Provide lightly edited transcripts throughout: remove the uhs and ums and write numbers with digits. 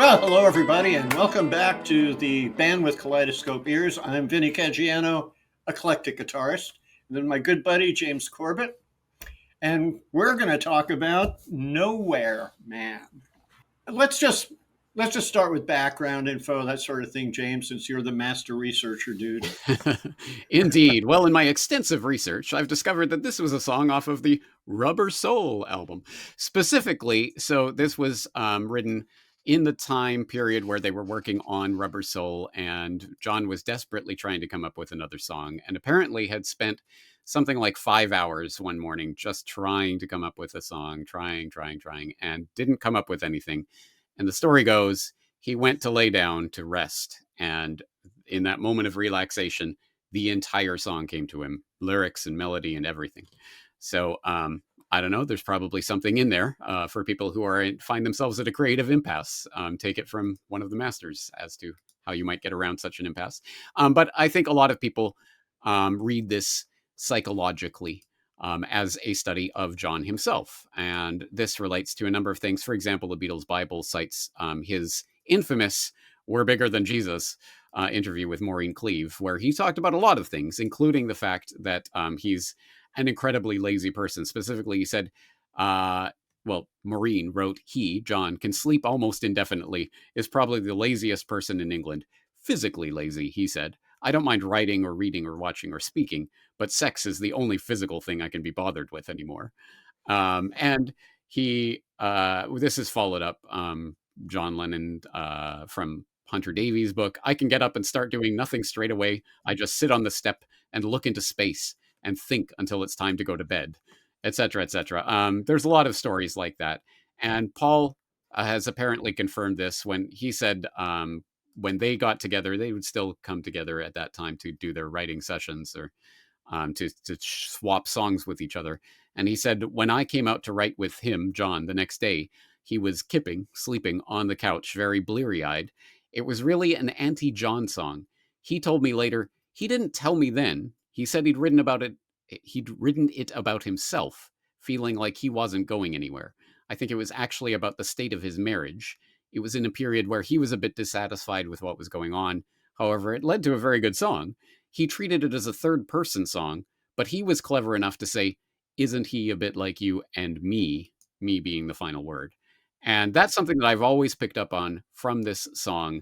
Well, hello everybody, and welcome back to the Band with Kaleidoscope Ears. I'm Vinny Caggiano, eclectic guitarist, and then my good buddy James Corbett, and we're going to talk about Nowhere Man. Let's just start with background info, that sort of thing, James, since you're the master researcher, dude. Indeed. Well, in my extensive research, I've discovered that this was a song off of the Rubber Soul album. Specifically, so this was written in the time period where they were working on Rubber Soul, and John was desperately trying to come up with another song, and apparently had spent something like 5 hours one morning just trying to come up with a song, trying, and didn't come up with anything. And the story goes, he went to lay down to rest, and in that moment of relaxation, the entire song came to him, lyrics and melody and everything. So I don't know. There's probably something in there for people who find themselves at a creative impasse. Take it from one of the masters as to how you might get around such an impasse. But I think a lot of people read this psychologically as a study of John himself. And this relates to a number of things. For example, the Beatles Bible cites his infamous "We're Bigger Than Jesus" interview with Maureen Cleave, where he talked about a lot of things, including the fact that he's an incredibly lazy person. Specifically, he said, Maureen wrote, John, can sleep almost indefinitely, is probably the laziest person in England. Physically lazy, he said. I don't mind writing or reading or watching or speaking, but sex is the only physical thing I can be bothered with anymore. And this is followed up, John Lennon from Hunter Davies' book. I can get up and start doing nothing straight away. I just sit on the step and look into space and think until it's time to go to bed, etc., etc. There's a lot of stories like that. And Paul has apparently confirmed this when he said when they got together, they would still come together at that time to do their writing sessions or to swap songs with each other. And he said, when I came out to write with him, John, the next day, he was sleeping on the couch, very bleary eyed. It was really an anti John song. He told me later, he didn't tell me then. He said he'd written it about himself, feeling like he wasn't going anywhere. I think it was actually about the state of his marriage. It was in a period where he was a bit dissatisfied with what was going on. However, it led to a very good song. He treated it as a third person song, but he was clever enough to say, isn't he a bit like you and me being the final word? And that's something that I've always picked up on from this song.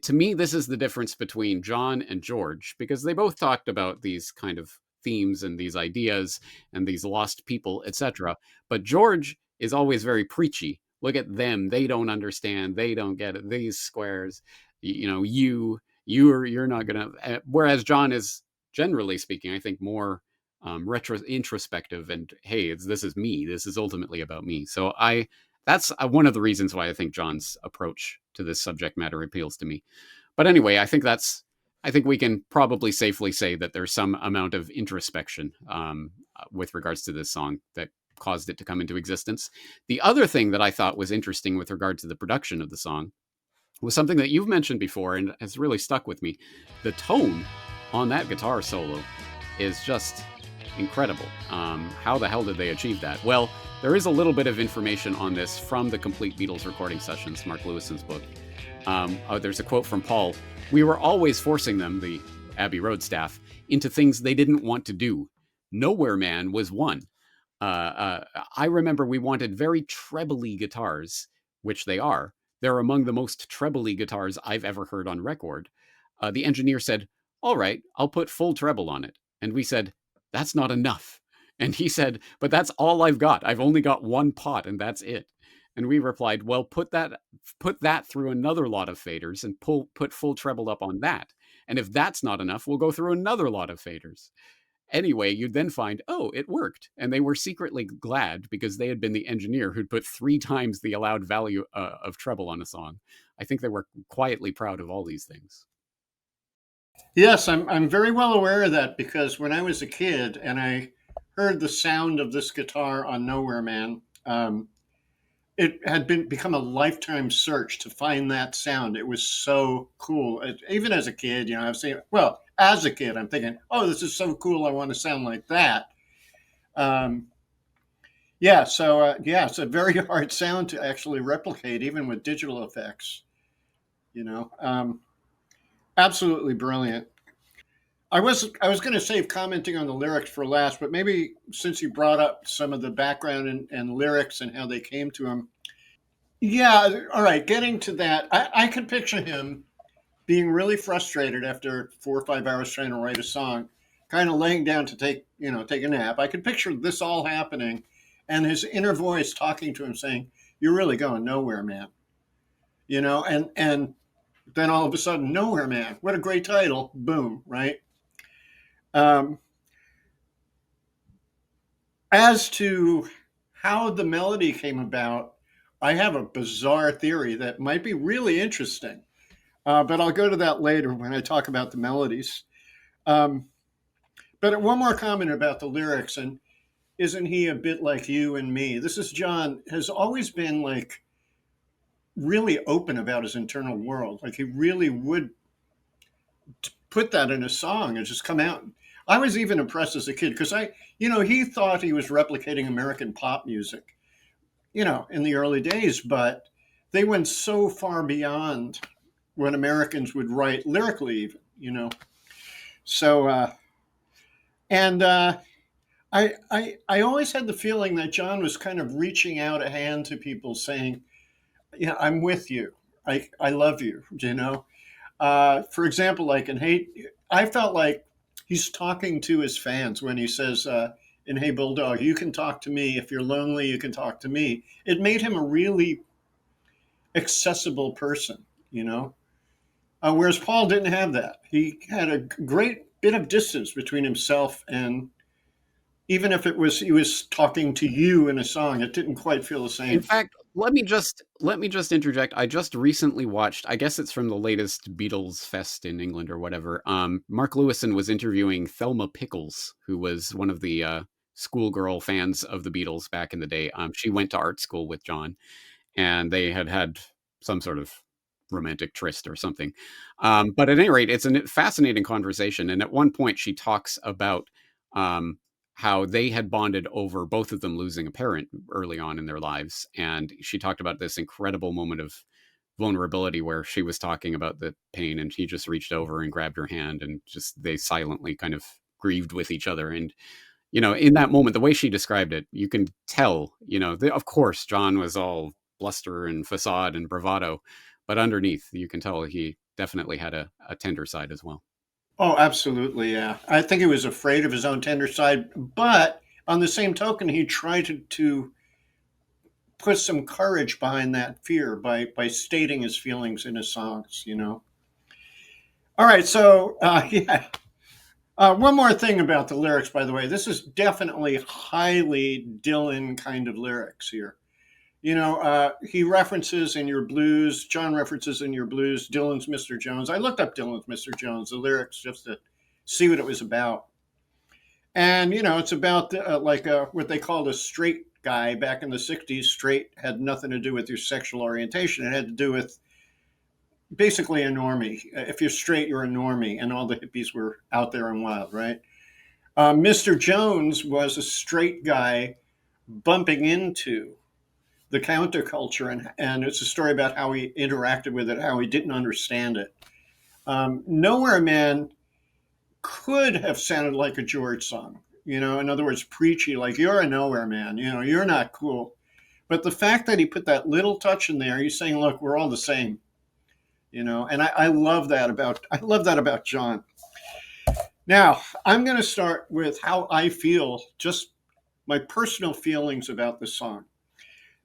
To me, this is the difference between John and George, because they both talked about these kind of themes and these ideas and these lost people, etc. But George is always very preachy. Look at them. They don't understand. They don't get it. These squares, you're not going to. Whereas John is, generally speaking, I think more introspective and, hey, this is me. This is ultimately about me. So that's one of the reasons why I think John's approach to this subject matter appeals to me. But anyway, I think we can probably safely say that there's some amount of introspection with regards to this song that caused it to come into existence. The other thing that I thought was interesting with regard to the production of the song was something that you've mentioned before and has really stuck with me. The tone on that guitar solo is just incredible. How the hell did they achieve that? Well, there is a little bit of information on this from the Complete Beatles Recording Sessions, Mark Lewison's book. There's a quote from Paul. We were always forcing them, the Abbey Road staff, into things they didn't want to do. Nowhere Man was one. I remember we wanted very trebly guitars, which they are. They're among the most trebly guitars I've ever heard on record. The engineer said, all right, I'll put full treble on it. And we said, that's not enough. And he said, but that's all I've got. I've only got one pot and that's it. And we replied, well, put that through another lot of faders and put full treble up on that. And if that's not enough, we'll go through another lot of faders. Anyway, you'd then find, oh, it worked. And they were secretly glad because they had been the engineer who'd put 3 times the allowed value of treble on a song. I think they were quietly proud of all these things. Yes, I'm very well aware of that because when I was a kid and I heard the sound of this guitar on Nowhere Man, it had become a lifetime search to find that sound. It was so cool. Even as a kid, I've seen. Well, as a kid, I'm thinking, "Oh, this is so cool! I want to sound like that." Yeah. So it's a very hard sound to actually replicate, even with digital effects. You know, absolutely brilliant. I was going to save commenting on the lyrics for last, but maybe since you brought up some of the background and lyrics and how they came to him, yeah, all right. Getting to that, I could picture him being really frustrated after 4 or 5 hours trying to write a song, kind of laying down to take a nap. I could picture this all happening, and his inner voice talking to him, saying, "You're really going nowhere, man." And then all of a sudden, "Nowhere Man." What a great title! Boom, right? Um, as to how the melody came about, I have a bizarre theory that might be really interesting. But I'll go to that later when I talk about the melodies. Um, but one more comment about the lyrics, and isn't he a bit like you and me? This is John, has always been like really open about his internal world. Like he really would put that in a song and just come out. I was even impressed as a kid because he thought he was replicating American pop music, in the early days, but they went so far beyond what Americans would write lyrically, even. So, and I always had the feeling that John was kind of reaching out a hand to people, saying, "Yeah, I'm with you. I love you." For example, like in Hey, I felt like he's talking to his fans when he says in Hey Bulldog, "You can talk to me if you're lonely. You can talk to me." It made him a really accessible person, you know. Whereas Paul didn't have that. He had a great bit of distance between himself and even if it was he was talking to you in a song, it didn't quite feel the In same. fact, let me just interject. I just recently watched, I guess it's from the latest Beatles fest in England or whatever. Mark Lewison was interviewing Thelma Pickles, who was one of the schoolgirl fans of the Beatles back in the day. She went to art school with John, and they had had some sort of romantic tryst or something. But at any rate, it's a fascinating conversation. And at one point, she talks about um, how they had bonded over both of them losing a parent early on in their lives. And she talked about this incredible moment of vulnerability where she was talking about the pain and he just reached over and grabbed her hand and just they silently kind of grieved with each other. And in that moment, the way she described it, you can tell, of course, John was all bluster and facade and bravado, but underneath, you can tell he definitely had a tender side as well. Oh, absolutely, yeah. I think he was afraid of his own tender side, but on the same token, he tried to put some courage behind that fear by stating his feelings in his songs. All right, so yeah. One more thing about the lyrics, by the way. This is definitely highly Dylan kind of lyrics here. He references in your blues, John references in your blues, Dylan's Mr. Jones. I looked up Dylan's Mr. Jones, the lyrics, just to see what it was about. And, it's about what they called a straight guy back in the 60s. Straight had nothing to do with your sexual orientation, it had to do with basically a normie. If you're straight, you're a normie, and all the hippies were out there and wild, right? Mr. Jones was a straight guy bumping into the counterculture, and it's a story about how he interacted with it, how he didn't understand it. Nowhere Man could have sounded like a George song, in other words, preachy, like you're a nowhere man, you're not cool. But the fact that he put that little touch in there, he's saying, look, we're all the same, and I love that about John. Now, I'm going to start with how I feel, just my personal feelings about this song.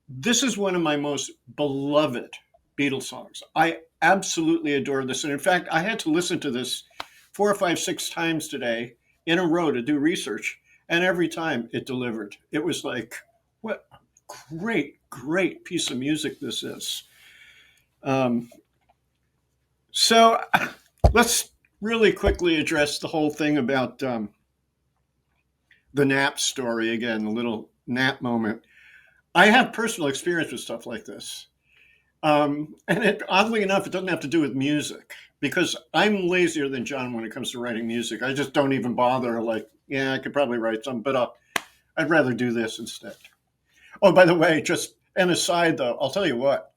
This is one of my most beloved Beatles songs. I absolutely adore this. And in fact, I had to listen to this 4 or 5, 6 times today in a row to do research. And every time it delivered. It was like, what a great, great piece of music this is. Um, so let's really quickly address the whole thing about the nap story again, the little nap moment. I have personal experience with stuff like this. Oddly enough, it doesn't have to do with music because I'm lazier than John when it comes to writing music. I just don't even bother. Like, yeah, I could probably write some, but I'd rather do this instead. Oh, by the way, just an aside though, I'll tell you what.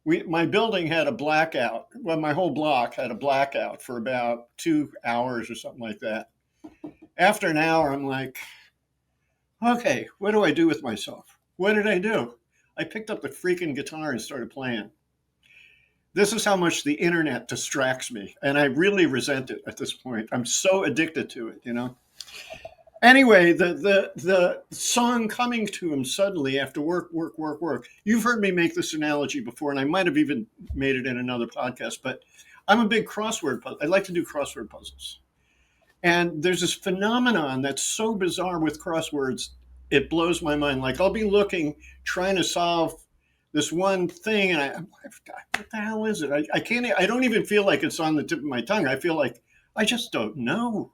my building had a blackout. Well, my whole block had a blackout for about 2 hours or something like that. After an hour, I'm like, okay, what do I do with myself? What did I do? I picked up the freaking guitar and started playing. This is how much the internet distracts me, and I really resent it at this point. I'm so addicted to it, you know. Anyway, the song coming to him suddenly after work, work, work, work. You've heard me make this analogy before, and I might have even made it in another podcast. But I'm a big crossword puzzle. I like to do crossword puzzles, and there's this phenomenon that's so bizarre with crosswords. It blows my mind. Like I'll be looking, trying to solve this one thing, and I'm like, what the hell is it? I can't. I don't even feel like it's on the tip of my tongue. I feel like I just don't know.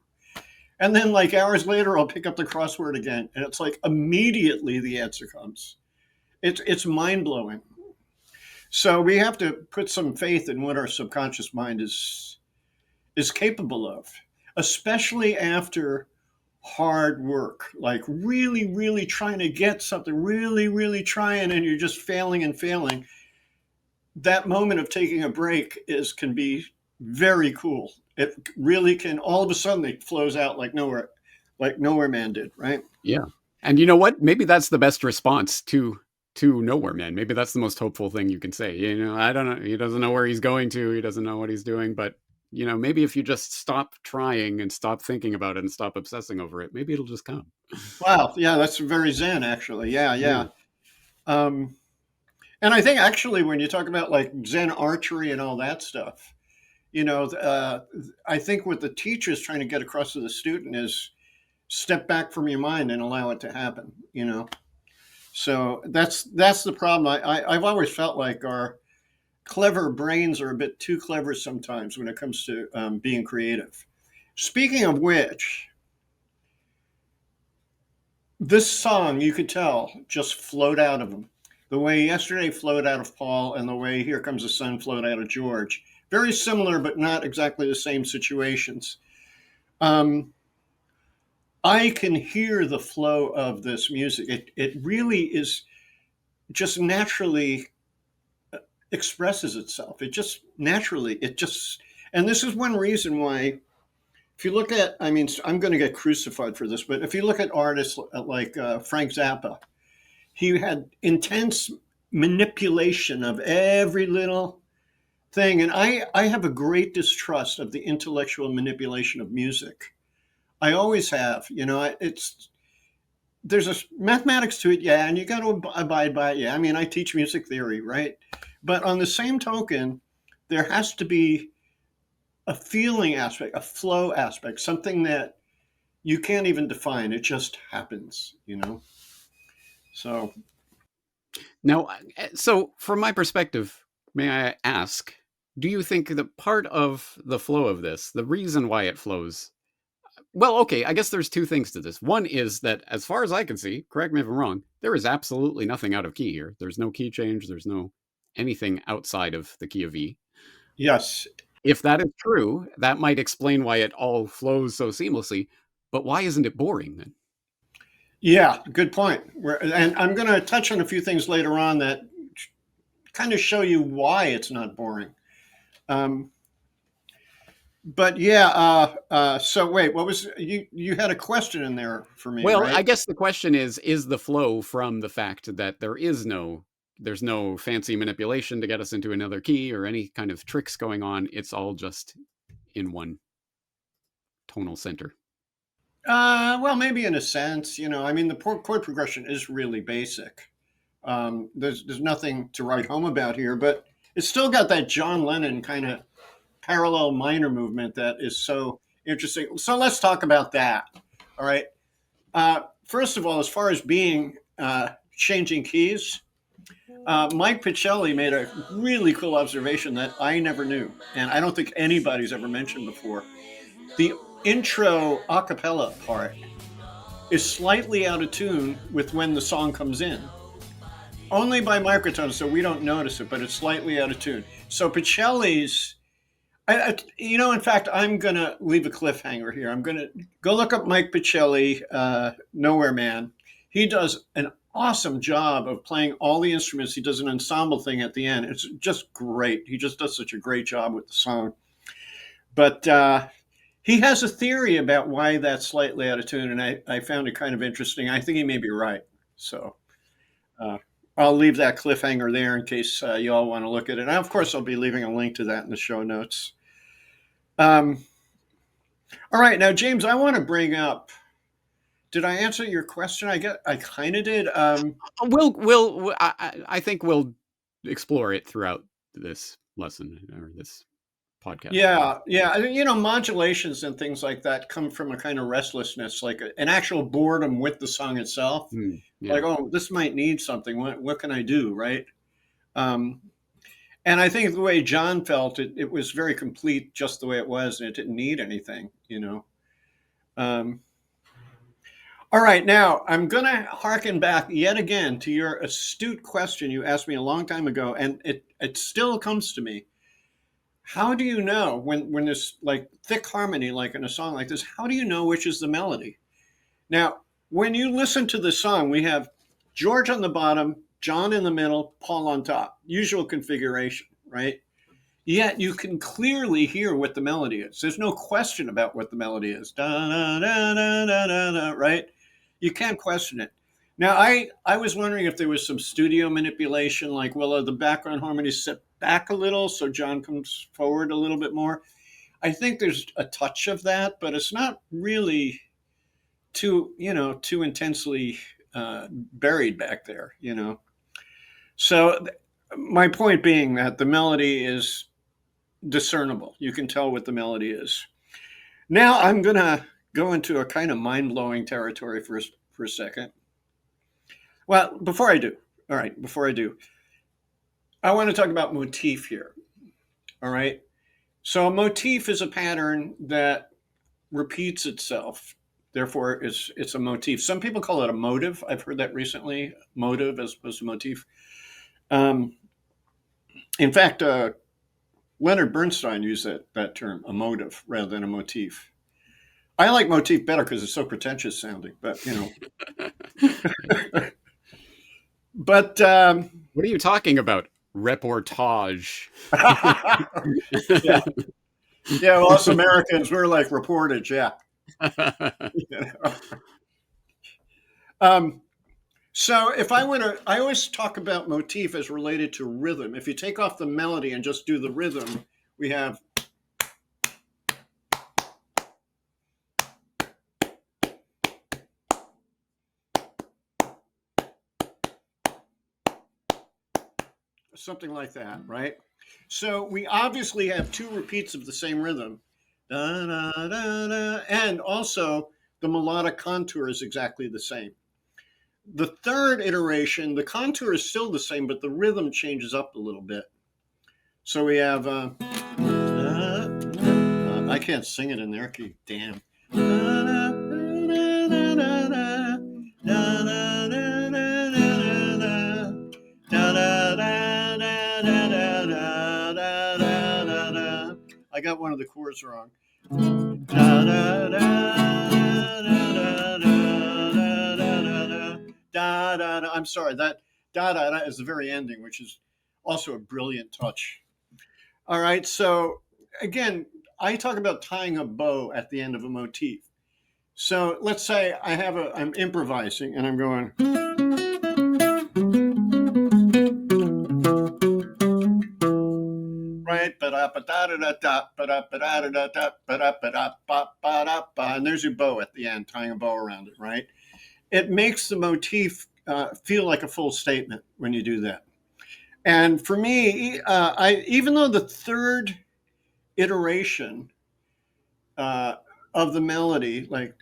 And then, like hours later, I'll pick up the crossword again, and it's like immediately the answer comes. It's mind blowing. So we have to put some faith in what our subconscious mind is capable of, especially after hard work, like really, really trying to get something, really, really trying, and you're just failing and failing. That moment of taking a break is can be very cool. It really can. All of a sudden, it flows out like Nowhere Man did, right? Yeah. And you know what? Maybe that's the best response to Nowhere Man. Maybe that's the most hopeful thing you can say. You know, I don't know. He doesn't know where he's going to. He doesn't know what he's doing. But you know, maybe if you just stop trying and stop thinking about it and stop obsessing over it, maybe it'll just come. Wow, yeah, that's very zen, actually. Yeah, Yeah. yeah. Um, and I think actually, when you talk about like Zen archery and all that stuff, you know, I think what the teacher is trying to get across to the student is step back from your mind and allow it to happen. You know, so that's the problem. I've always felt like our clever brains are a bit too clever sometimes when it comes to being creative. Speaking of which, this song you could tell just flowed out of him. The way Yesterday flowed out of Paul and the way Here Comes the Sun flowed out of George. Very similar, but not exactly the same situations. Um, I can hear the flow of this music. It really is just naturally expresses itself. It just naturally, it just, and this is one reason why, if you look at, I mean, I'm going to get crucified for this, but if you look at artists like Frank Zappa, he had intense manipulation of every little thing. And I have a great distrust of the intellectual manipulation of music. I always have. You know, it's there's a mathematics to it, yeah, and you got to abide by it. Yeah, I mean, I teach music theory, right? But on the same token, there has to be a feeling aspect, a flow aspect, something that you can't even define. It just happens, you know? So, Now, so from my perspective, may I ask, do you think that part of the flow of this, the reason why it flows, well, okay, I guess there's two things to this. One is that, as far as I can see, correct me if I'm wrong, there is absolutely nothing out of key here. There's no key change. There's no anything outside of the key of E. yes. If that is true, that might explain why it all flows so seamlessly. But why isn't it boring then? Yeah, good point. And I'm going to touch on a few things later on that kind of show you why it's not boring. Um, but yeah, so wait, what was you? You had a question in there for me, Well, I right? guess the question is the flow from the fact that there's no fancy manipulation to get us into another key or any kind of tricks going on. It's all just in one tonal center. Well, maybe in a sense, you know. I mean, the chord progression is really basic. There's nothing to write home about here, but it's still got that John Lennon kind of parallel minor movement that is so interesting. So let's talk about that. All right. First of all, as far as being changing keys, Mike Pachelli made a really cool observation that I never knew, and I don't think anybody's ever mentioned before. The intro a cappella part is slightly out of tune with when the song comes in. Only by microtones, so we don't notice it, but it's slightly out of tune. So Pachelli's, you know, in fact, I'm going to leave a cliffhanger here. I'm going to go look up Mike Pachelli, Nowhere Man. He does an awesome job of playing all the instruments. He does an ensemble thing at the end. It's just great. He just does such a great job with the song. But he has a theory about why that's slightly out of tune, and I found it kind of interesting. I think he may be right. So uh, I'll leave that cliffhanger there in case you all want to look at it. And of course, I'll be leaving a link to that in the show notes. Um, all right, now James, I want to bring up. Did I answer your question? I kind of did. I think we'll explore it throughout this lesson or this podcast. Yeah, yeah. Modulations and things like that come from a kind of restlessness, like an actual boredom with the song itself. Yeah. Like, oh, this might need something. What can I do, right? Um, and I think the way John felt, it was very complete just the way it was, and it didn't need anything. Um, all right, now I'm going to harken back yet again to your astute question you asked me a long time ago, and it still comes to me. How do you know when there's like thick harmony, like in a song like this, how do you know which is the melody? Now, when you listen to the song, we have George on the bottom, John in the middle, Paul on top, usual configuration, right? Yet you can clearly hear what the melody is. There's no question about what the melody is. Da, da, da, da, da, da, da, right? You can't question it. Now, I was wondering if there was some studio manipulation, like, will the background harmonies sit back a little so John comes forward a little bit more? I think there's a touch of that, but it's not really too intensely buried back there. So my point being that the melody is discernible. You can tell what the melody is. Now I'm going to go into a kind of mind-blowing territory for a second. Well, before I do, I want to talk about motif here. All right. So a motif is a pattern that repeats itself. Therefore, it's a motif. Some people call it a motive. I've heard that recently, motive as opposed to motif. In fact, Leonard Bernstein used that term, a motive, rather than a motif. I like motif better because it's so pretentious sounding, but. But what are you talking about? Reportage. Yeah. Yeah, well, us Americans, we're like reportage, yeah. So if I always talk about motif as related to rhythm. If you take off the melody and just do the rhythm, we have something like that, right? So we obviously have two repeats of the same rhythm. Da, da, da, da, and also the melodic contour is exactly the same. The third iteration, the contour is still the same, but the rhythm changes up a little bit. So we have, I can't sing it in there, damn. I got one of the chords wrong. I'm sorry, that da da da is the very ending, which is also a brilliant touch. All right, so again, I talk about tying a bow at the end of a motif. So let's say I'm improvising and I'm going. Right, and there's your bow at the end, tying a bow around it, right? It makes the motif feel like a full statement when you do that. And for me, even though the third iteration of the melody, like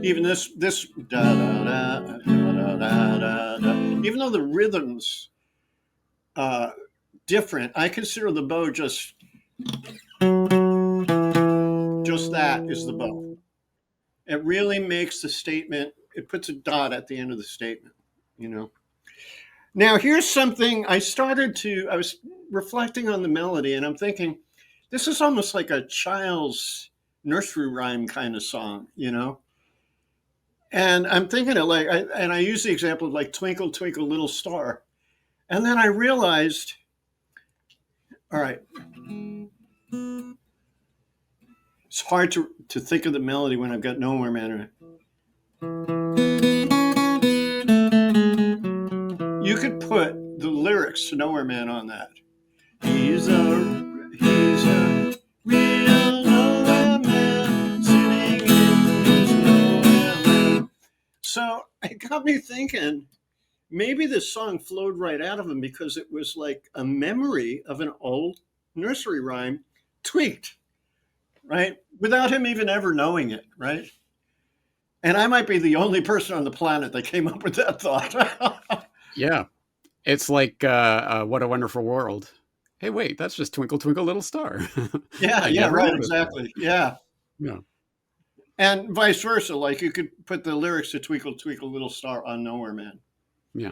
even this even though the rhythms different, I consider the bow just that is the bow. It really makes the statement. It puts a dot at the end of the statement. Now here's something I was reflecting on the melody, and I'm thinking, this is almost like a child's nursery rhyme kind of song. And I'm thinking of like, and I use the example of like Twinkle, Twinkle, Little Star. And then I realized, all right, it's hard to think of the melody when I've got Nowhere Man in it. You could put the lyrics to Nowhere Man on that. He's a real nowhere man sitting in his nowhere land. So it got me thinking, maybe this song flowed right out of him because it was like a memory of an old nursery rhyme tweaked, right? Without him even ever knowing it, right? And I might be the only person on the planet that came up with that thought. Yeah. It's like What a Wonderful World. Hey, wait, that's just Twinkle, Twinkle, Little Star. Yeah, I yeah, never right, noticed that. exactly. Yeah. Yeah. And vice versa. Like you could put the lyrics to Twinkle, Twinkle, Little Star on Nowhere Man. Yeah.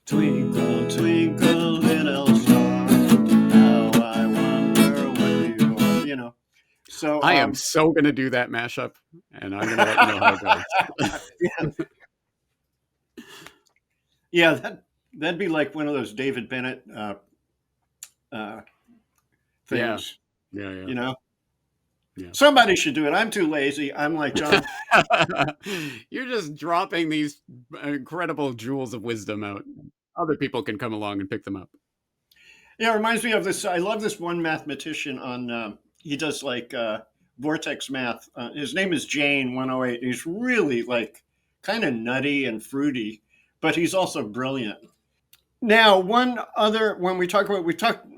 Twinkle, twinkle, little star, how I wonder what you are. You know. So I am so going to do that mashup, and I'm going to let you know how it goes. yeah, yeah, that'd be like one of those David Bennett Yeah. things. Yeah. Yeah. You know, Yeah. somebody should do it. I'm too lazy. I'm like John. You're just dropping these incredible jewels of wisdom out. Other people can come along and pick them up. Yeah, it reminds me of this. I love this one mathematician on. He does like vortex math. His name is Jane 108. He's really like kind of nutty and fruity, but he's also brilliant. Now, one other when we talk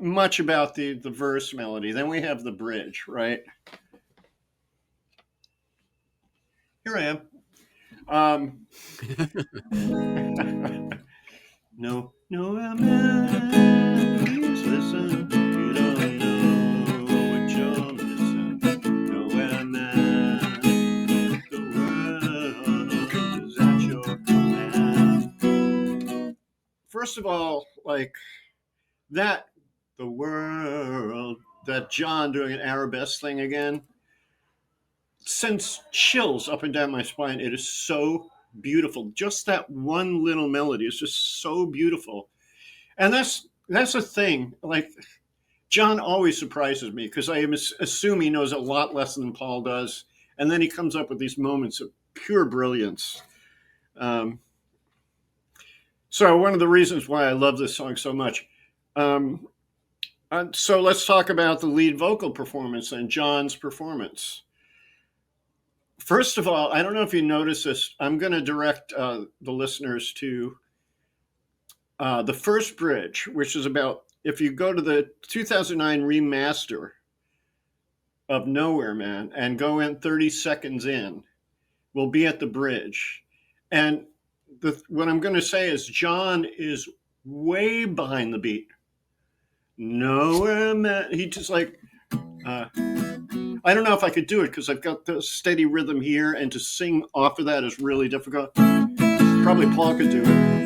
much about the verse melody. Then we have the bridge, right? Here I am. No, no, I'm not. Please listen. You don't know what you're missing. No, I'm not. The world is at your command. First of all, like that, the world, that John doing an arabesque thing again, sends chills up and down my spine. It is so beautiful. Just that one little melody is just so beautiful. And that's a thing. Like John always surprises me because I assume he knows a lot less than Paul does, and then he comes up with these moments of pure brilliance. Um, so one of the reasons why I love this song so much. So let's talk about the lead vocal performance and John's performance. First of all, I don't know if you notice this. I'm going to direct the listeners to the first bridge, which is about, if you go to the 2009 remaster of Nowhere Man and go in 30 seconds in, we'll be at the bridge. And what I'm going to say is John is way behind the beat. Nowhere Man, he just like, I don't know if I could do it because I've got the steady rhythm here, and to sing off of that is really difficult. Probably Paul could do it.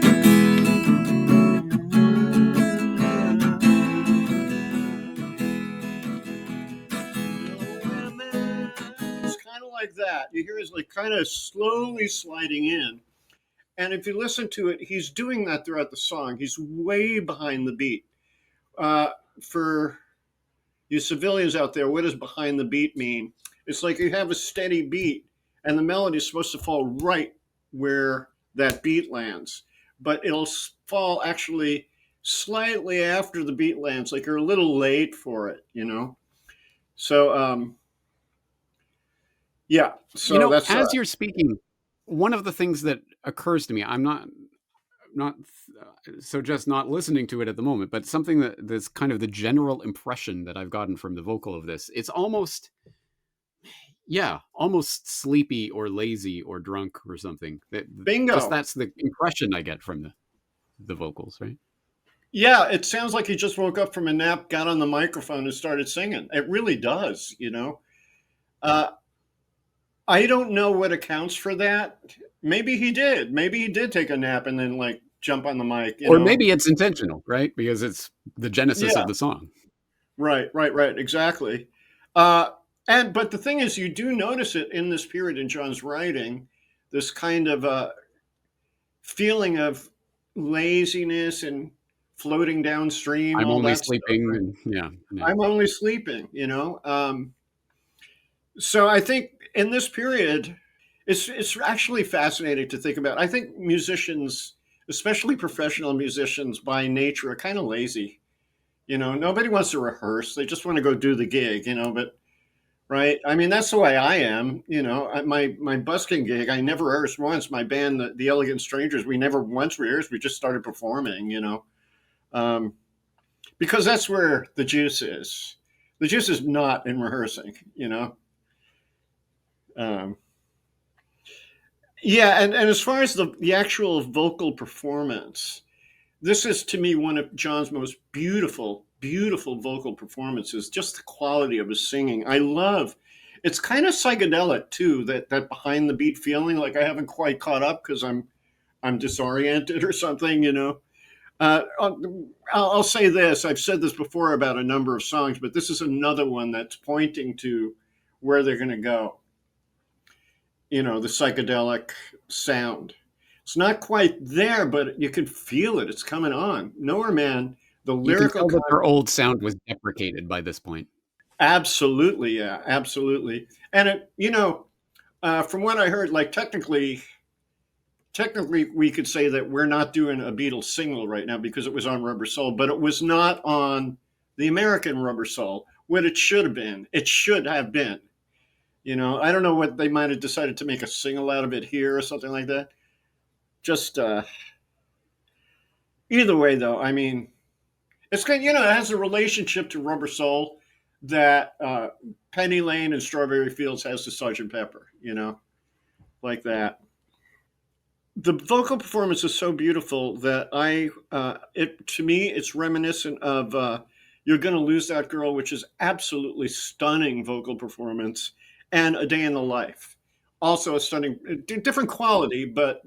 It's kind of like that. You hear it's like kind of slowly sliding in. And if you listen to it, he's doing that throughout the song. He's way behind the beat. For you civilians out there, what does behind the beat mean? It's like you have a steady beat and the melody is supposed to fall right where that beat lands, but it'll fall actually slightly after the beat lands, like you're a little late for it, you know? So, yeah, so that's As you're speaking, one of the things that occurs to me, I'm not so just not listening to it at the moment, but something that's kind of the general impression that I've gotten from the vocal of this. It's almost, yeah, almost sleepy or lazy or drunk or something. Just bingo. that's the impression I get from the vocals, right? Yeah, it sounds like he just woke up from a nap, got on the microphone, and started singing. It really does, you know? Uh, I don't know what accounts for that. Maybe he did. Maybe he did take a nap and then like jump on the mic, you Or know? maybe it's intentional, right? Because it's the genesis Yeah, of the song. right, exactly. Uh, And but the thing is, you do notice it in this period in John's writing, this kind of feeling of laziness and floating downstream, I'm all only that stuff. sleeping, and yeah, yeah. I'm only sleeping, you know. So I think in this period, it's actually fascinating to think about. I think musicians, especially professional musicians, by nature, are kind of lazy. You know, nobody wants to rehearse; they just want to go do the gig. You know, but right? I mean, that's the way I am. You know, at my busking gig, I never rehearsed once. My band, the Elegant Strangers, we never once rehearsed. We just started performing. You know, um, because that's where the juice is. The juice is not in rehearsing. You know. Um, yeah, and as far as the actual vocal performance, this is to me one of John's most beautiful vocal performances. Just the quality of his singing. I love. It's kind of psychedelic too. That behind the beat feeling, like I haven't quite caught up because I'm disoriented or something. You know. I'll say this. I've said this before about a number of songs, but this is another one that's pointing to where they're going to go. You know, the psychedelic sound. It's not quite there, but you can feel it. It's coming on. Nowhere Man, the You can lyrical tell that their content. old sound was deprecated by this point. Absolutely, yeah, absolutely. And it, you know, from what I heard, like technically, we could say that we're not doing a Beatles single right now because it was on Rubber Soul, but it was not on the American Rubber Soul. What it should have been. It should have been. You know, I don't know what they might have decided to make a single out of it here or something like that. Just either way, though, I mean, it's good. You know, it has a relationship to Rubber Soul that Penny Lane and Strawberry Fields has to Sergeant Pepper. You know, like that. The vocal performance is so beautiful that it to me, it's reminiscent of "You're Gonna Lose That Girl," which is absolutely stunning vocal performance, and "A Day in the Life," also a stunning, different quality, but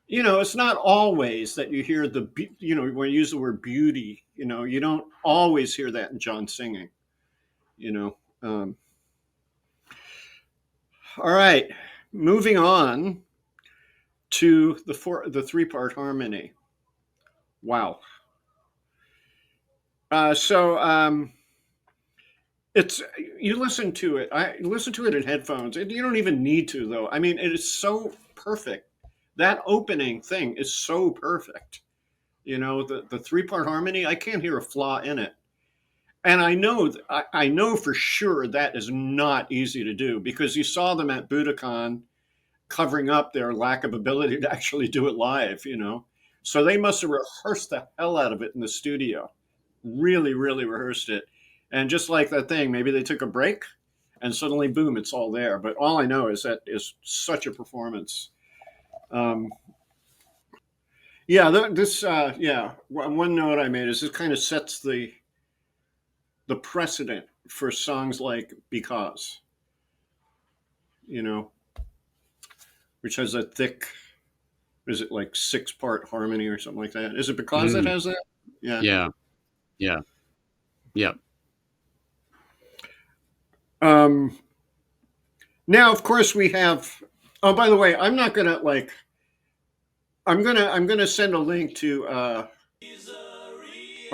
you know, it's not always that you hear you know, when you use the word beauty, you know, you don't always hear that in John singing, you know. All right, moving on to the three-part harmony. Wow. So it's you listen to it. I listen to it in headphones. And you don't even need to though. I mean, it is so perfect. That opening thing is so perfect. You know, the three-part harmony. I can't hear a flaw in it. And I know for sure that is not easy to do because you saw them at Budokan covering up their lack of ability to actually do it live, you know. So they must have rehearsed the hell out of it in the studio. Really, really rehearsed it. And just like that thing, maybe they took a break and suddenly boom, it's all there. But all I know is that is such a performance. Um, yeah, this yeah, one note I made is this kind of sets the precedent for songs like Because, you know, which has a thick, is it like 6-part harmony or something like that? Is it Because that Mm, has that? Yeah. yeah, yeah, yeah. Um, Now, of course, we have. Oh, by the way, I'm not gonna like. I'm gonna send a link to our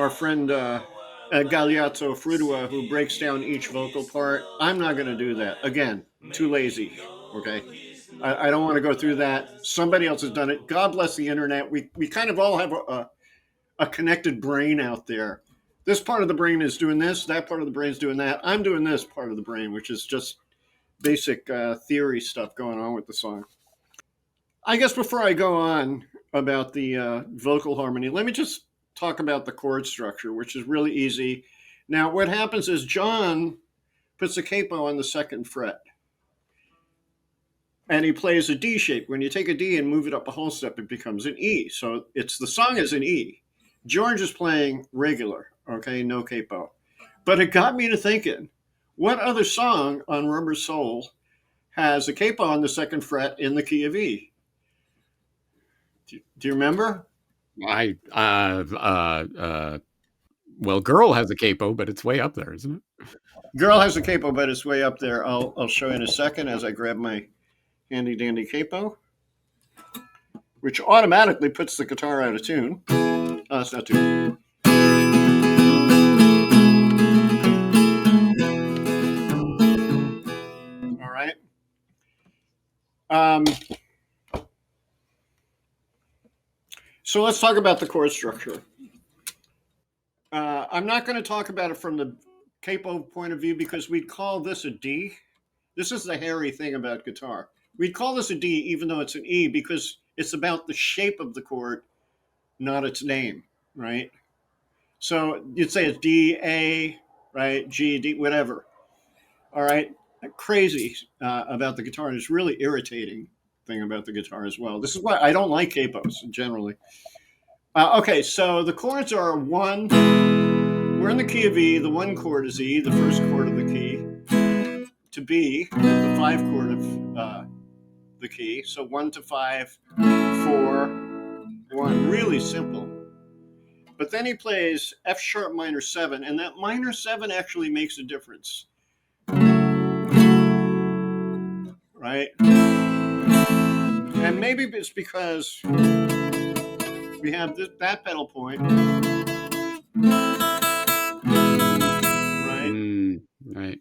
friend Galeazzo Frudua who breaks down each vocal part. I'm not gonna do that again. Too lazy. Okay. I don't want to go through that. Somebody else has done it. God bless the internet. We kind of all have a connected brain out there. This part of the brain is doing this. That part of the brain is doing that. I'm doing this part of the brain, which is just basic theory stuff going on with the song. I guess before I go on about the vocal harmony, let me just talk about the chord structure, which is really easy. Now, what happens is John puts a capo on the second fret and he plays a D shape. When you take a D and move it up a whole step, it becomes an E. So it's the song is an E. George is playing regular, okay, no capo. But it got me to thinking, what other song on Rubber Soul has a capo on the second fret in the key of E? Do you remember? I Well, Girl has a capo, but it's way up there, isn't it? Girl has a capo, but it's way up there. I'll show you in a second as I grab my handy dandy capo, which automatically puts the guitar out of tune. Oh, that's not tune. All right. So let's talk about the chord structure. I'm not going to talk about it from the capo point of view because we'd call this a D. This is the hairy thing about guitar. We'd call this a D even though it's an E because it's about the shape of the chord, not its name, right? So you'd say it's D, A, right? G, D, whatever. All right. Crazy about the guitar. And it's really irritating thing about the guitar as well. This is why I don't like capos generally. Okay, so the chords are one. We're in the key of E. The one chord is E, the first chord of the key. To B, the five chord of the key. So 1 to 5, 4, 1. Really simple. But then he plays F sharp minor 7, and that minor 7 actually makes a difference. Right? And maybe it's because we have that pedal point. Right? Right.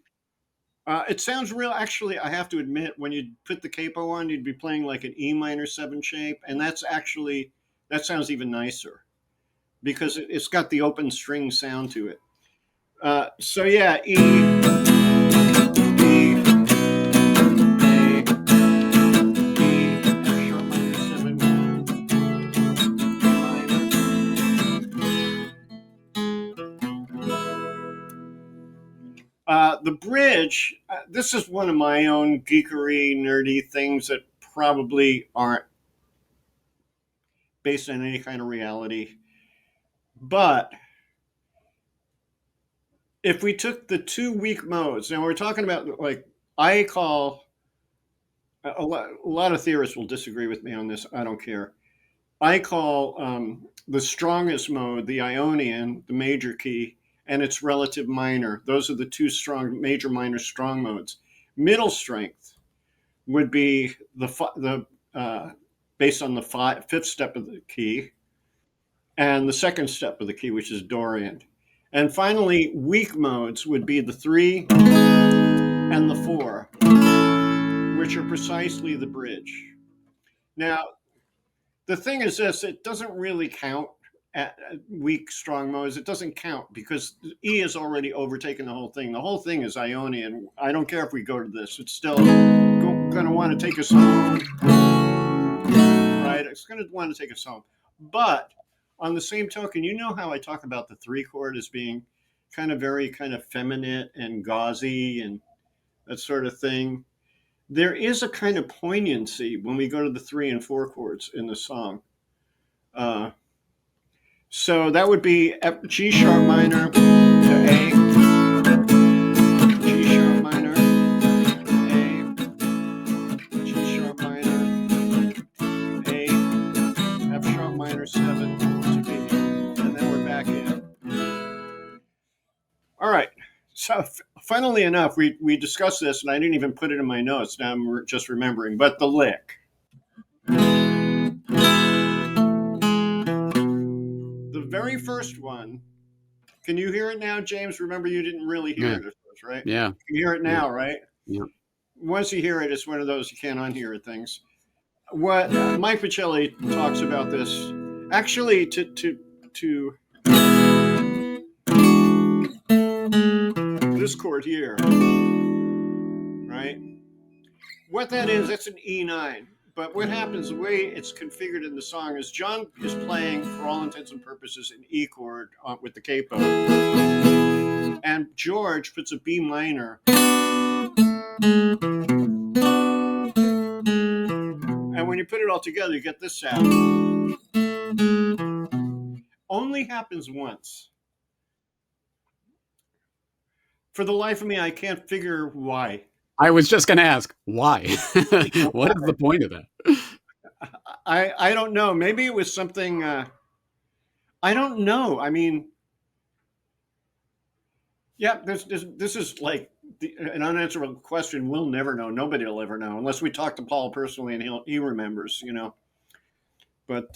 It sounds real. Actually, I have to admit, when you put the capo on, you'd be playing like an E minor 7 shape, and that sounds even nicer because it's got the open string sound to it. So yeah, E, D, A, E, F sharp minor 7, minor. The bridge, this is one of my own geekery, nerdy things that probably aren't based on any kind of reality. But if we took the two weak modes, now we're talking about like I call a lot of theorists will disagree with me on this. I don't care. I call the strongest mode the Ionian, the major key, and its relative minor. Those are the two strong major minor strong modes. Middle strength would be the based on the fifth step of the key, and the second step of the key, which is Dorian. And finally, weak modes would be the 3 and the 4, which are precisely the bridge. Now, the thing is this, it doesn't really count at weak strong modes. It doesn't count because E has already overtaken the whole thing. The whole thing is Ionian. I don't care if we go to this. It's still going to want to take us home. Right? It's going to want to take us home. But on the same token, you know how I talk about the 3 chord as being kind of very kind of feminine and gauzy and that sort of thing. There is a kind of poignancy when we go to the 3 and 4 chords in the song. So that would be G sharp minor to A, G sharp minor, A, G sharp minor, A, F sharp minor 7 to B, and then we're back in. All right. So funnily enough, we discussed this, and I didn't even put it in my notes. Now I'm just remembering. But the lick. The very first one. Can you hear it now, James? Remember, you didn't really hear it at first, right? Yeah. You can hear it now, right? Yeah. Once you hear it, it's one of those you can't unhear it things. What Mike Pachelli talks about this, actually, to this chord here, right? What that is, that's an E9. But what happens, the way it's configured in the song is John is playing, for all intents and purposes, an E chord with the capo. And George puts a B minor. And when you put it all together, you get this sound. Only happens once. For the life of me, I can't figure why. I was just going to ask, why? What is the point of that? I don't know. Maybe it was something. I don't know. I mean, Yeah, this is like an unanswerable question. We'll never know. Nobody will ever know unless we talk to Paul personally and he remembers, you know. But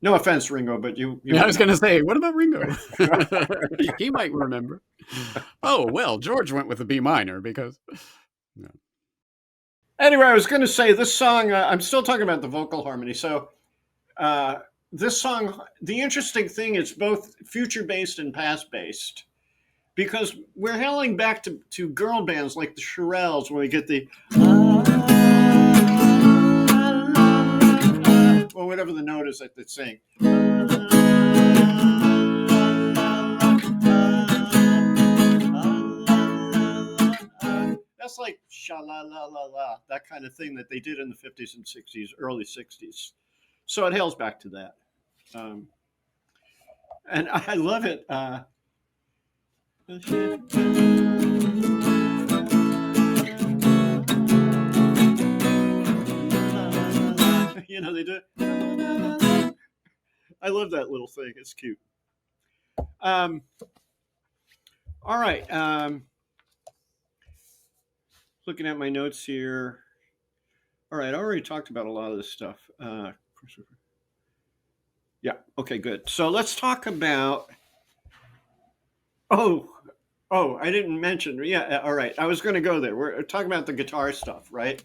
no offense, Ringo, but you Yeah, I would was going to say, what about Ringo? know. He might remember. Oh, well, George went with a B minor because. No. Anyway, I was going to say this song. I'm still talking about the vocal harmony. So uh, this song, the interesting thing, it's both future based and past based because we're hailing back to girl bands like the Shirelles, where we get the or whatever the note is that they sing. That's like sha la la la la, that kind of thing that they did in the 50s and 60s, early 60s. So it hails back to that. Um, and I love it. You know, they do it. I love that little thing. It's cute. Um, all right. Looking at my notes here. All right. I already talked about a lot of this stuff. Yeah. Okay, good. So let's talk about. Oh, I didn't mention. Yeah. All right. I was going to go there. We're talking about the guitar stuff, right?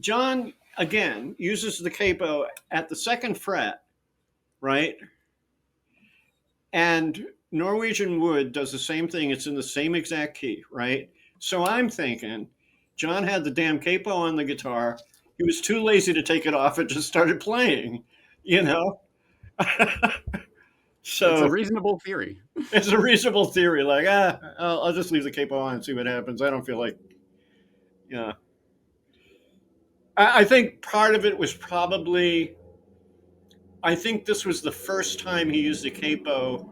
John, again, uses the capo at the second fret, right? And Norwegian Wood does the same thing. It's in the same exact key, right? So I'm thinking John had the damn capo on the guitar. He was too lazy to take it off and just started playing, you know? It's a So reasonable theory. it's a reasonable theory. Like, I'll just leave the capo on and see what happens. I don't feel like, you know. I think part of it was probably, I think this was the first time he used the capo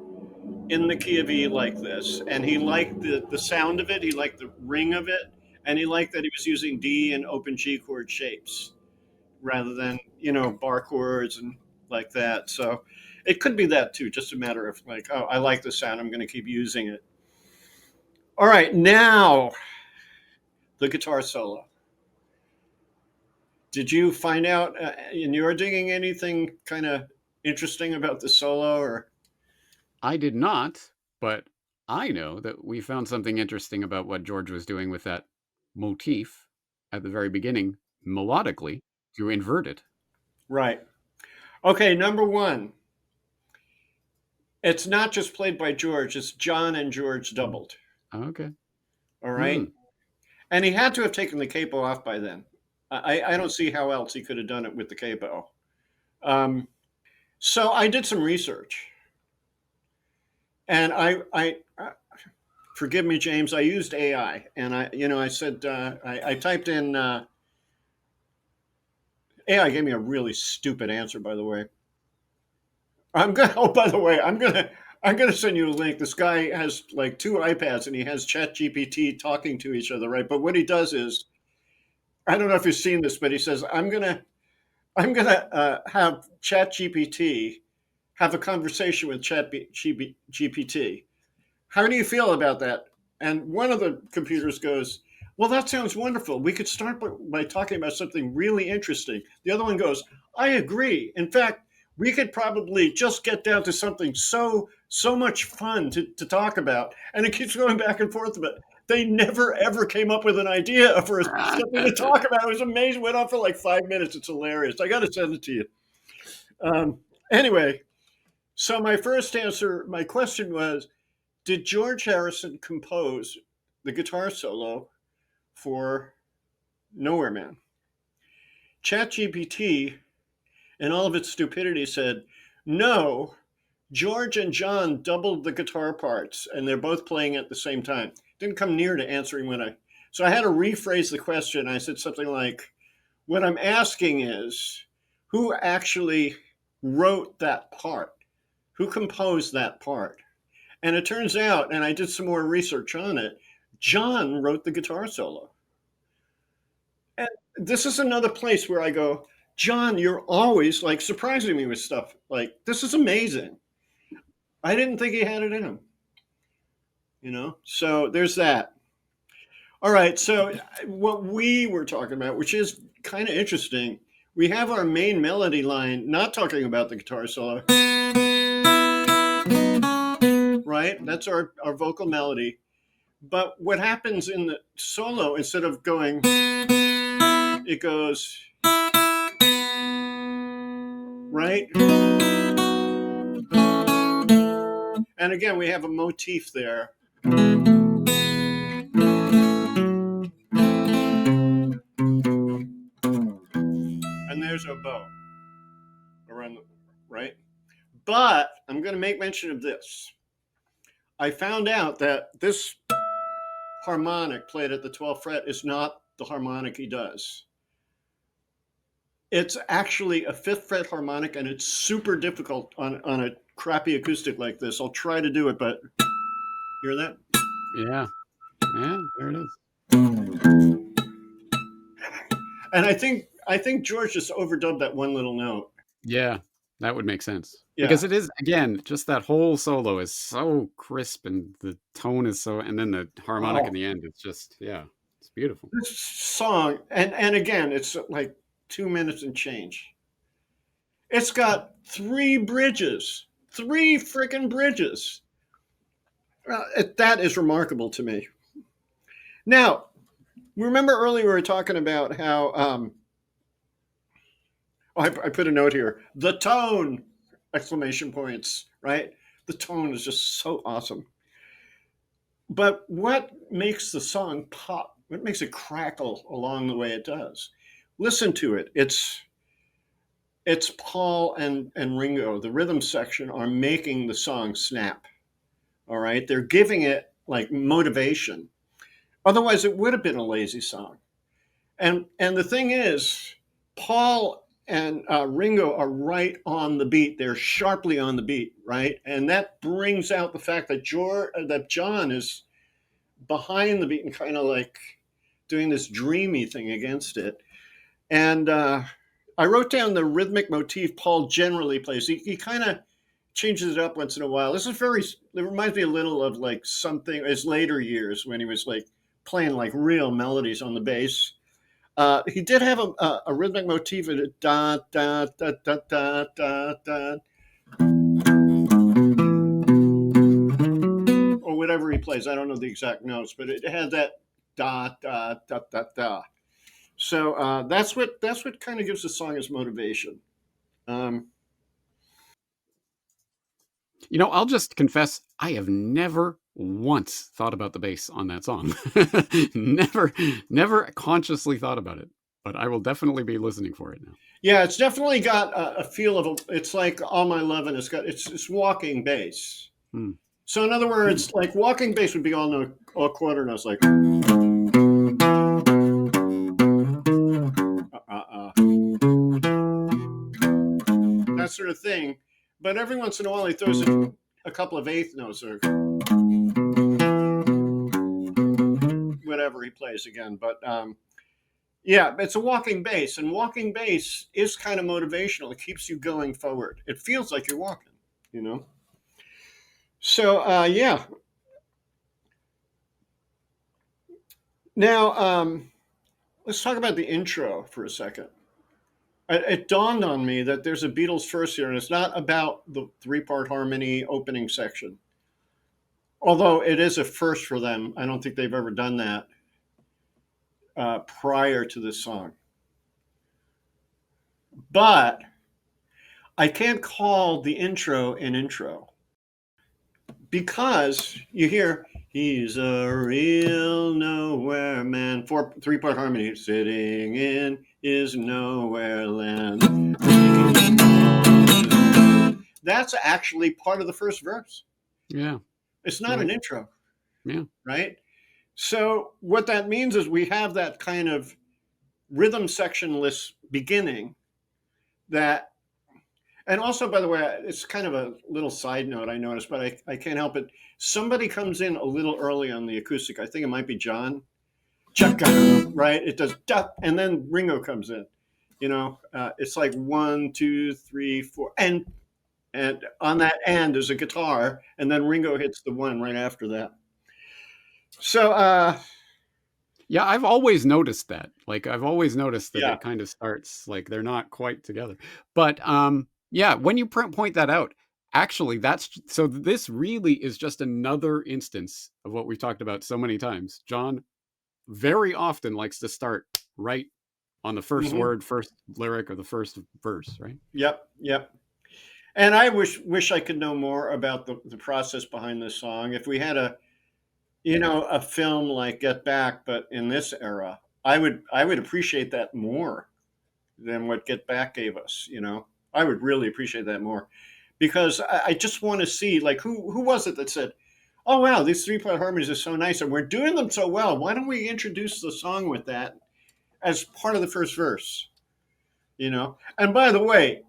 in the key of E like this, and he liked the sound of it. He liked the ring of it, and he liked that he was using D and open G chord shapes rather than bar chords and like that. So it could be that too, just a matter of like, oh, I like the sound. I'm going to keep using it. All right, now the guitar solo. Did you find out in your digging anything kind of interesting about the solo or? I did not, but I know that we found something interesting about what George was doing with that motif at the very beginning, melodically, to invert it. Right. Okay, number one. It's not just played by George, it's John and George doubled. Okay. All Hmm. right. And he had to have taken the capo off by then. I don't see how else he could have done it with the capo. So I did some research. And forgive me, James, I used AI. And I said, I typed in, AI gave me a really stupid answer, by the way. Oh, by the way, I'm gonna send you a link. This guy has like two iPads and he has Chat GPT talking to each other, right? But what he does is, I don't know if you've seen this, but he says, I'm gonna have Chat GPT have a conversation with GPT. How do you feel about that? And one of the computers goes, well, that sounds wonderful. We could start by talking about something really interesting. The other one goes, I agree. In fact, we could probably just get down to something so much fun to talk about. And it keeps going back and forth. But they never ever came up with an idea for something to talk about. It was amazing. It went on for like 5 minutes. It's hilarious. I got to send it to you. Anyway, so my question was, did George Harrison compose the guitar solo for Nowhere Man? ChatGPT, in all of its stupidity, said, no, George and John doubled the guitar parts and they're both playing at the same time. Didn't come near to answering so I had to rephrase the question. I said something like, what I'm asking is, who actually wrote that part? Who composed that part? And it turns out, and I did some more research on it, John wrote the guitar solo. And this is another place where I go, John, you're always like surprising me with stuff. Like, this is amazing. I didn't think he had it in him. So there's that. All right, so what we were talking about, which is kind of interesting, we have our main melody line not talking about the guitar solo, right? That's our vocal melody. But what happens in the solo, instead of going, it goes, right? And again, we have a motif there. And there's our bow around the, right? But I'm going to make mention of this. I found out that this harmonic played at the 12th fret is not the harmonic he does. It's actually a 5th fret harmonic, and it's super difficult on a crappy acoustic like this. I'll try to do it, but hear that? Yeah. Yeah, there it is. And I think George just overdubbed that one little note. Yeah, that would make sense. Yeah. Because it is, again, just that whole solo is so crisp and the tone is so, and then the harmonic in Oh, the end, it's just, yeah, it's beautiful. this song, and again, it's like 2 minutes and change. It's got three freaking bridges. That is remarkable to me. Now, remember earlier we were talking about how I put a note here. The tone! Exclamation points, right? The tone is just so awesome. But what makes the song pop? What makes it crackle along the way it does? Listen to it. It's Paul and Ringo. The rhythm section are making the song snap. All right, they're giving it like motivation. Otherwise, it would have been a lazy song. And the thing is, Paul and Ringo are right on the beat. They're sharply on the beat, right? And that brings out the fact that John is behind the beat and kind of like doing this dreamy thing against it. And I wrote down the rhythmic motif Paul generally plays. He kind of changes it up once in a while. This is very, it reminds me a little of like something his later years when he was like playing like real melodies on the bass. He did have a rhythmic motif of da da da da da da da, or whatever he plays. I don't know the exact notes, but it had that da da da da da. So that's what kind of gives the song its motivation. Um, I'll just confess, I have never once thought about the bass on that song. never, never consciously thought about it. But I will definitely be listening for it now. yeah, it's definitely got a feel of it's like All My Lovin'. It's walking bass. Hmm. So in other words, like walking bass would be all quarter notes, like that sort of thing. But every once in a while, he throws in a couple of eighth notes or whatever he plays again. But yeah, it's a walking bass, and walking bass is kind of motivational. It keeps you going forward. It feels like you're walking, you know. So yeah. Now let's talk about the intro for a second. It dawned on me that there's a Beatles first here, and it's not about the 3-part harmony opening section. Although it is a first for them. I don't think they've ever done that prior to this song. But I can't call the intro an intro because you hear, he's a real nowhere man. 3-part harmony, sitting in his nowhere land. That's actually part of the first verse. Yeah. It's not an intro. Yeah. Right? So what that means is we have that kind of rhythm sectionless beginning that, and also, by the way, it's kind of a little side note I noticed, but I can't help it. Somebody comes in a little early on the acoustic. I think it might be John. Right? It does, and then Ringo comes in. It's like 1, 2, 3, 4, and on that end is a guitar, and then Ringo hits the one right after that. So, Yeah, I've always noticed that. Like I've always noticed that yeah. it kind of starts like they're not quite together. But yeah, when you point that out, actually that's so this really is just another instance of what we've talked about so many times. John very often likes to start right on the first Hmm. word, first lyric or the first verse, right? Yep. Yep. And I wish I could know more about the process behind this song. If we had a film like Get Back, but in this era, I would appreciate that more than what Get Back gave us. I would really appreciate that more because I just want to see like who was it that said, "Oh wow, these three-part harmonies are so nice and we're doing them so well. Why don't we introduce the song with that as part of the first verse?" And by the way,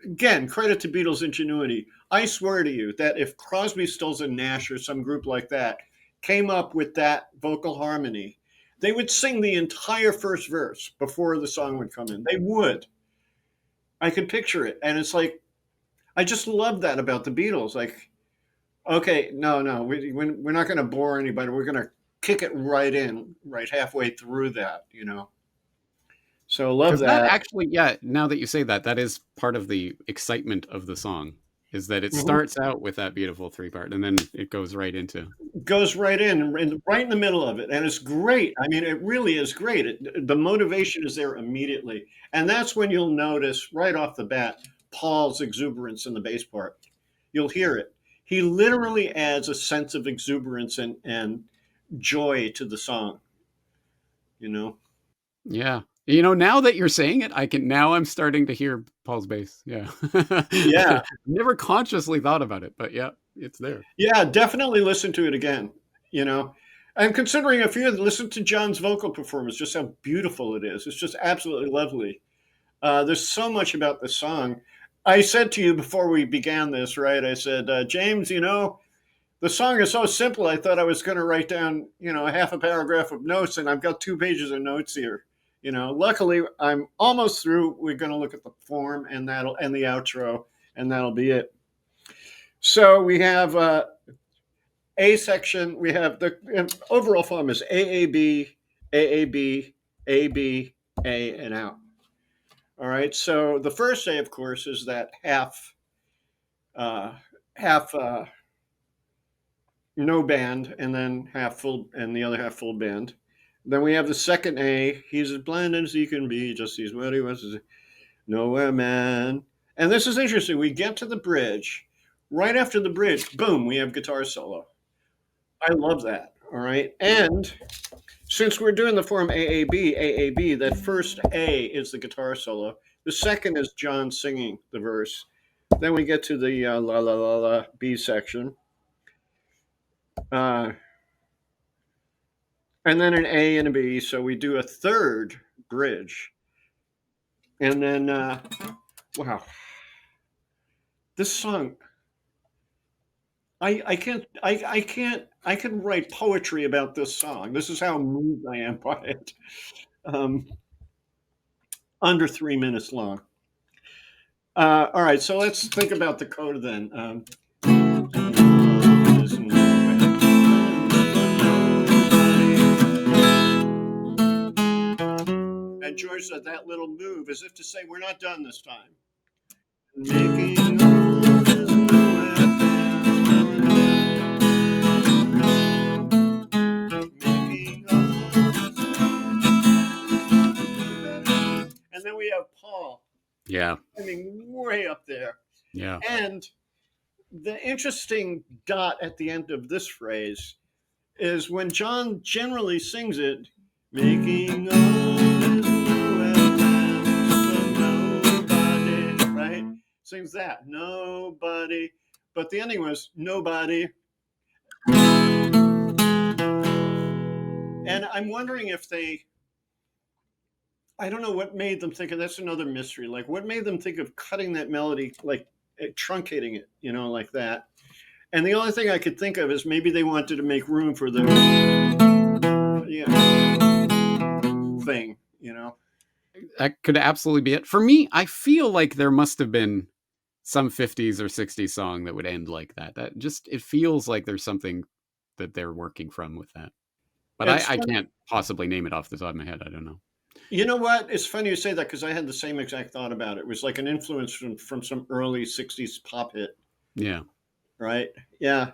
again, credit to Beatles' ingenuity. I swear to you that if Crosby, Stills, and Nash or some group like that came up with that vocal harmony, they would sing the entire first verse before the song would come in. They would. I could picture it. And it's like, I just love that about the Beatles. Like, okay, no, no, we're not going to bore anybody. We're going to kick it right in, right halfway through that. So love Because that that. actually, yeah, now that you say that, that is part of the excitement of the song, is that it Mhm. starts out with that beautiful three part and then it goes right into. Goes right in, right in the middle of it, and it's great. I mean, it really is great. The motivation is there immediately, and that's when you'll notice right off the bat Paul's exuberance in the bass part. You'll hear it. He literally adds a sense of exuberance and joy to the song. You know. Yeah. Now that you're saying it, now I'm starting to hear Paul's bass. Yeah. Yeah, Never consciously thought about it, but yeah, it's there. yeah. Definitely listen to it again. You know. I'm considering if you listen to John's vocal performance, just how beautiful it is. It's just absolutely lovely. There's so much about the song. I said to you before we began this, right? I said, James, the song is so simple. I thought I was going to write down, a half a paragraph of notes, and I've got 2 pages of notes here. Luckily, I'm almost through. We're going to look at the form and the outro, and that'll be it. So we have A section. We have the overall form is AAB, AAB, AB, A, and out. All right. So the first A, of course, is that uh, half no band, and then half full, and the other half full band. Then we have the second A. He's as blind as he can be, just sees what he wants to say. Nowhere man. And this is interesting. We get to the bridge. Right after the bridge, boom, we have guitar solo. I love that. All right. And since we're doing the form AAB, that first A is the guitar solo. The second is John singing the verse. Then we get to the la la la la B section, uh, and then an A and a B. So we do a third bridge, and then wow, this song. I can write poetry about this song. This is how moved I am by it. Um, Under 3 minutes long. All right, so let's think about the coda then. And George said that little move as if to say, we're not done this time. Making all this making and then we have Paul. Yeah. I mean, way up there. Yeah. And the interesting dot at the end of this phrase is when John generally sings it, making all this nobody, right? Sings that, nobody. But the ending was nobody. And I'm wondering if I don't know what made them think of that's another mystery. Like, what made them think of cutting that melody, like truncating it, like that? And the only thing I could think of is maybe they wanted to make room for the thing. That could absolutely be it. For me, I feel like there must have been some 50s or 60s song that would end like that. That just it feels like there's something that they're working from with that. But It's I funny. can't possibly name it off the top of my head. I don't know. You know what? It's funny you say that because I had the same exact thought about it. It was like an influence from some early 60s pop hit, Yeah. right? Yeah.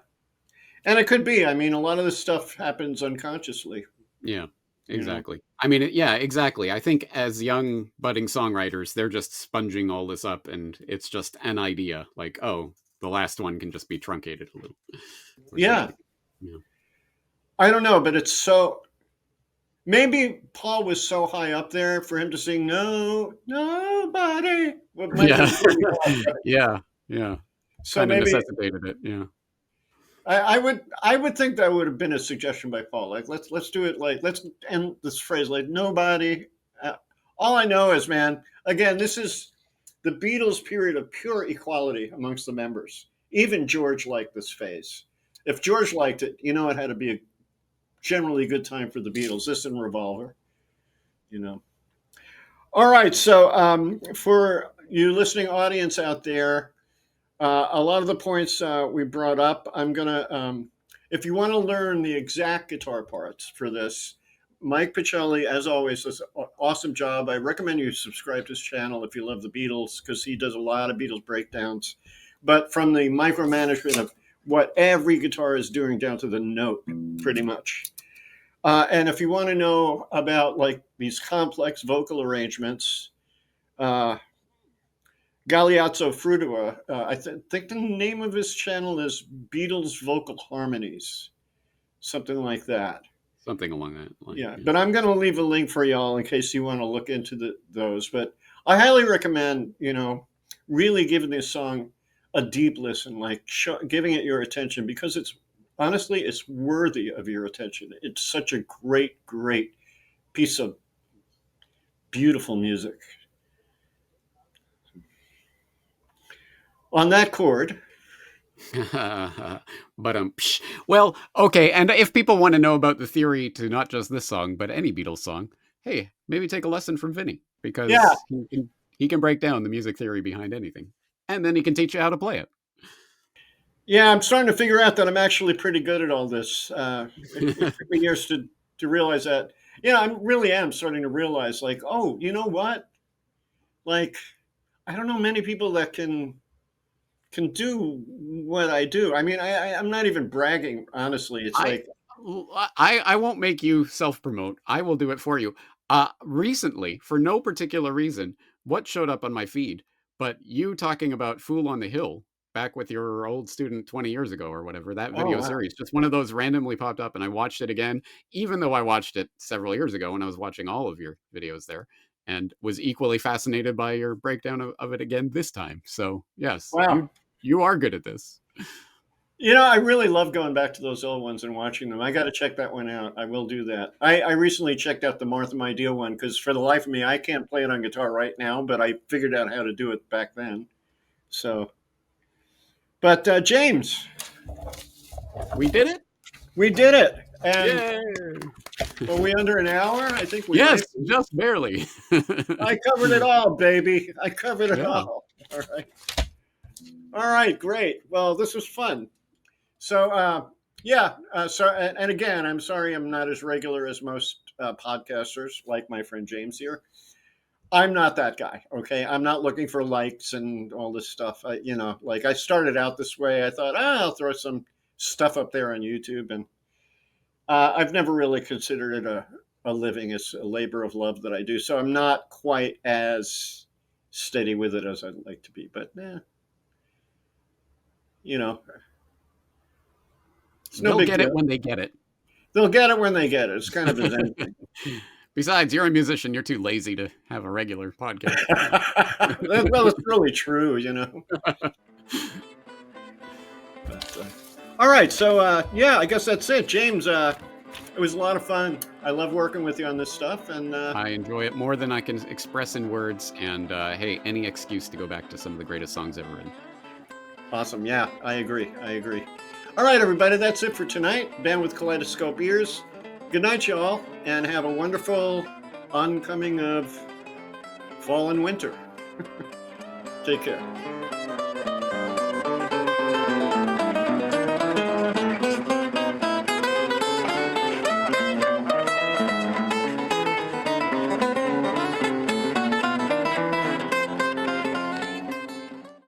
And it could be. I mean, a lot of this stuff happens unconsciously, Yeah, you know? exactly. I mean, yeah, exactly. I think as young budding songwriters, they're just sponging all this up, and it's just an idea. Like, oh, the last one can just be truncated a little, or Yeah. something. Yeah. I don't know, but it's so. Maybe Paul was so high up there for him to sing "No, Nobody." What might have Yeah. been really hard. Yeah. Yeah. So Kind of maybe necessitated it. Yeah. I would think that would have been a suggestion by Paul. Like let's do it like let's end this phrase like nobody. All I know is, man, again, this is the Beatles' period of pure equality amongst the members. Even George liked this phase. If George liked it, you know it had to be a generally good time for the Beatles. This and Revolver, you know. All right, so for you listening audience out there, a lot of the points we brought up, I'm gonna, if you want to learn the exact guitar parts for this, Mike Pachelli, as always, does an awesome job. I recommend you subscribe to his channel if you love the Beatles because he does a lot of Beatles breakdowns. But from the micromanagement of what every guitar is doing down to the note, pretty much. And if you want to know about like these complex vocal arrangements, uh, Galeazzo Frudua, think the name of his channel is Beatles Vocal Harmonies, something like that. Something along that line. Yeah, Yeah. but I'm going to leave a link for y'all in case you want to look into those. But I highly recommend, really giving this song a deep listen, like giving it your attention because it's honestly, it's worthy of your attention. It's such a great, great piece of beautiful music. On that chord, But well, okay. And if people want to know about the theory to not just this song, but any Beatles song, hey, maybe take a lesson from Vinny yeah, because he can break down the music theory behind anything, and then he can teach you how to play it. yeah, I'm starting to figure out that I'm actually pretty good at all this. It took me years to realize that. I really am starting to realize, like, oh, you know what? Like, I don't know many people that can do what I do. I mean, I'm not even bragging, honestly. It's I like, I won't make you self promote. I will do it for you. Recently, for no particular reason, what showed up on my feed, but you talking about "Fool on the Hill" back with your old student 20 years ago or whatever. That oh video wow, series, just one of those randomly popped up, and I watched it again, even though I watched it several years ago when I was watching all of your videos there, and was equally fascinated by your breakdown of it again this time. So yes, wow. you are good at this. I really love going back to those old ones and watching them. I got to check that one out. I will do that. I recently checked out the Martha My Deal one because for the life of me, I can't play it on guitar right now, but I figured out how to do it back then. So, but James, We did it. we did it. And Yay! are we under an hour? I think we Yes, might be. just barely. I covered it all, baby. I covered it Yeah. all. All right. All right, great. Well, this was fun. So, yeah. And again, I'm sorry I'm not as regular as most podcasters, like my friend James here. I'm not that guy. Okay, I'm not looking for likes and all this stuff. Like I started out this way. I thought, I'll throw some stuff up there on YouTube, and I've never really considered it a living. It's a labor of love that I do. So I'm not quite as steady with it as I'd like to be. But you know, it's no They'll big get it deal. when they get it. They'll get it when they get it. It's kind of a Zen thing. Besides, you're a musician. You're too lazy to have a regular podcast. Well, it's really true. But, all right, so yeah, I guess that's it, James. It was a lot of fun. I love working with you on this stuff, and I enjoy it more than I can express in words. And hey, any excuse to go back to some of the greatest songs ever written. awesome. Yeah, I agree. I agree. All right, everybody, that's it for tonight. Ben with Kaleidoscope Ears. Good night, y'all, and have a wonderful oncoming of fall and winter. Take care.